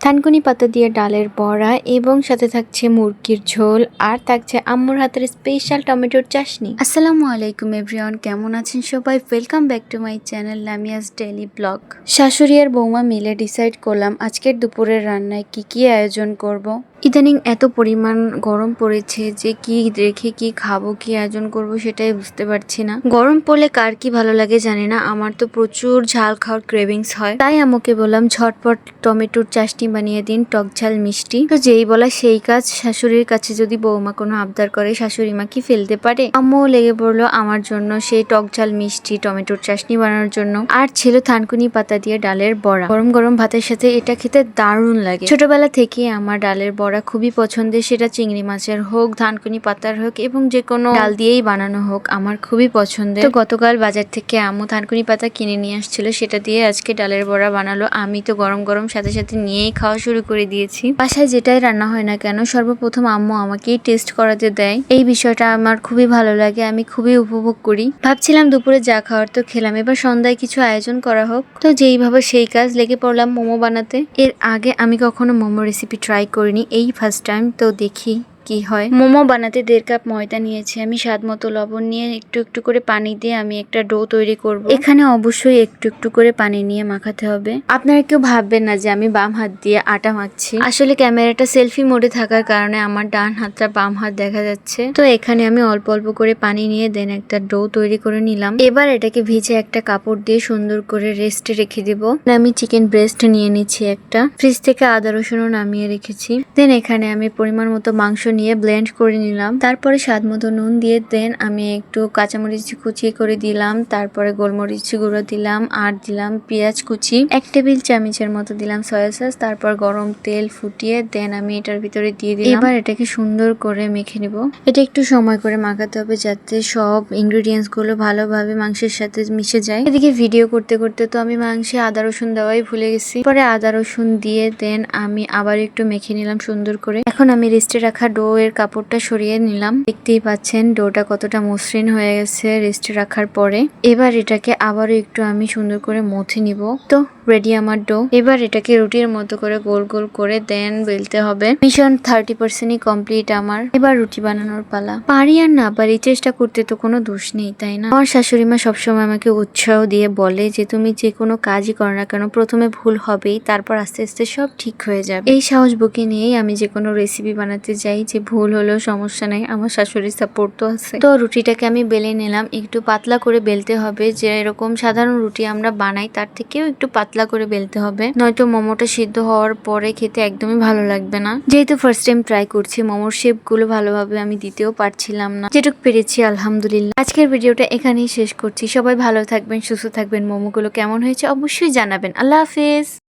থানকুনি পাতা দিয়ে ডালের বড়া এবং সাথে থাকছে মুরগির ঝোল আর থাকছে আম্মুর হাতের স্পেশাল টমেটোর চাশনি। আসসালামু আলাইকুম এভরিওয়ান, কেমন আছেন সবাই? Welcome back to my channel Lamia's daily blog. শাশুড়ি আর বৌমা মিলে ডিসাইড করলাম আজকের দুপুরের রান্নায় কি আয়োজন করব। ইদানিং এত পরিমাণ গরম পড়েছে যে কি রেখে কি খাবো, কি আয়োজন করব সেটাই বুঝতে পারছি না। গরম পড়লে কার কি ভালো লাগে জানি না, আমার তো প্রচুর ঝাল খাওয়ার ক্রেভিংস হয়। তাই আম্মুকে বললাম ঝটপট টমেটোর চাশনি বানিয়ে দিন, টক ঝাল মিষ্টি। তো যেই বলা সেই কাজ, শাশুড়ির কাছে যদি বৌমা কোনো আবদার করে শাশুড়ি মা কি ফেলতে পারে? আম্মুও লেগে পড়লো আমার জন্য সেই টক ঝাল মিষ্টি টমেটোর চাশনি বানানোর জন্য। আর ছিল থানকুনি পাতা দিয়ে ডালের বড়া। গরম গরম ভাতের সাথে এটা খেতে দারুণ লাগে। ছোটবেলা থেকে আমার ডালের বড়া খুবই পছন্দের, সেটা চিংড়ি মাছের হোক, থানকুনি পাতার হোক এবং যে কোনো ডাল দিয়েই বানানো হোক, আমার খুবই পছন্দের। তো গতকাল বাজার থেকে আম্মু থানকুনি পাতা কিনে নিয়ে আসছিল, সেটা দিয়ে আজকে ডালের বড়া বানালো। আমি তো গরম গরম সাথে সাথে নিয়েই খাওয়া শুরু করে দিয়েছি। বাসায় যেটাই রান্না হয় না কেন সর্বপ্রথম আম্মু আমাকেই টেস্ট করাতে দেয়। এই বিষয়টা আমার খুবই ভালো লাগে, আমি খুবই উপভোগ করি। ভাবছিলাম দুপুরে যা খাওয়ার তো খেলাম, এবার সন্ধ্যায় কিছু আয়োজন করা হোক। তো যেইভাবে সেই কাজ, লেগে পড়লাম মোমো বানাতে। এর আগে আমি কখনো মোমো রেসিপি ট্রাই করিনি, এই ফার্স্ট টাইম। তো দেখি কি হয়। মোমো বানাতে 1.5 কাপ ময়দা নিয়েছি আমি, স্বাদ মতো লবণ নিয়ে একটু একটু করে পানি দিয়ে আমি একটা ডো তৈরি করব। এখানে অবশ্যই একটু একটু করে পানি নিয়ে মাখাতে হবে। আপনারা কেউ ভাববেন না যে আমি বাম হাত দিয়ে আটা মাখছি, আসলে ক্যামেরাটা সেলফি মোডে থাকার কারণে আমার ডান হাতটা বাম হাত দেখা যাচ্ছে। তো এখানে আমি অল্প অল্প করে পানি নিয়ে দেন একটা ডো তৈরি করে নিলাম। এবার এটাকে ভিজে একটা কাপড় দিয়ে সুন্দর করে রেস্টে রেখে দিব। আমি চিকেন ব্রেস্ট নিয়ে নিচ্ছি একটা, ফ্রিজ থেকে আদা রসুনও নামিয়ে রেখেছি। দেন এখানে আমি পরিমাণ মতো মাংস নিয়ে ব্লেন্ড করে নিলাম। তারপরে স্বাদ মতো নুন দিয়ে দেন আমি একটু কাঁচামরিচ কুচি করে দিলাম, তারপরে গোলমরিচ গুঁড়ো দিলাম আর দিলাম পেঁয়াজ কুচি, 1 টেবিল চামচের মতো দিলাম সয়া সস। তারপর গরম তেল ফুটিয়ে দেন আমি এটার ভিতরে দিয়ে দিলাম। এবার এটাকে সুন্দর করে মেখে নিব। এটা একটু সময় করে মাখাতে হবে যাতে সব ইনগ্রেডিয়েন্টস গুলো ভালোভাবে মাংসের সাথে মিশে যায়। এদিকে ভিডিও করতে করতে তো আমি মাংসে আদা রসুন দেওয়াই ভুলে গেছি। পরে আদা রসুন দিয়ে দেন আমি আবার একটু মেখে নিলাম সুন্দর করে। এখন আমি রেস্টে রাখা ডো এর কাপড়টা সরিয়ে নিলাম। দেখতেই পাচ্ছেন ডোটা কতটা মসৃণ হয়ে গেছে রেস্টে রাখার পরে। এবার এটাকে আবারও একটু আমি সুন্দর করে মথে নিব। তো রেডি আমার ডো। এবার এটাকে রুটির মতো করে গোল গোল করে দেন বেলতে হবে। মিশন 30% কমপ্লিট আমার। এবার রুটি বানানোর পালা। পারি আর না পারি, চেষ্টা করতে তো কোনো দোষ নেই, তাই না? আমার শাশুড়ি মা সবসময় আমাকে উৎসাহ দিয়ে বলে যে তুমি যে কোনো কাজই করো না কেন প্রথমে ভুল হবেই, তারপর আস্তে আস্তে সব ঠিক হয়ে যাবে। এই সাহস বুকে নিয়েই আমি যে কোনো রেসিপি বানাতে যাই, যে ভুল হলেও সমস্যা নাই, আমার শাশুড়ির সাপোর্ট তো আছে। তো রুটিটাকে আমি বেলে নিলাম। একটু পাতলা করে বেলতে হবে, যে এরকম সাধারণ রুটি আমরা বানাই তার থেকেও একটু পাতলা করে বেলতে হবে, নয়তো মোমোটা সিদ্ধ হওয়ার পরে খেতে একদমই ভালো লাগবে না। যেহেতু ফার্স্ট টাইম ট্রাই করছি, মোমোর শেপ গুলো ভালোভাবে আমি দিতেও পারছিলাম না, যেটুকু পেরেছি আলহামদুলিল্লাহ। আজকের ভিডিওটা এখানেই শেষ করছি। সবাই ভালো থাকবেন, সুস্থ থাকবেন। মোমোগুলো কেমন হয়েছে অবশ্যই জানাবেন। আল্লাহ হাফেজ।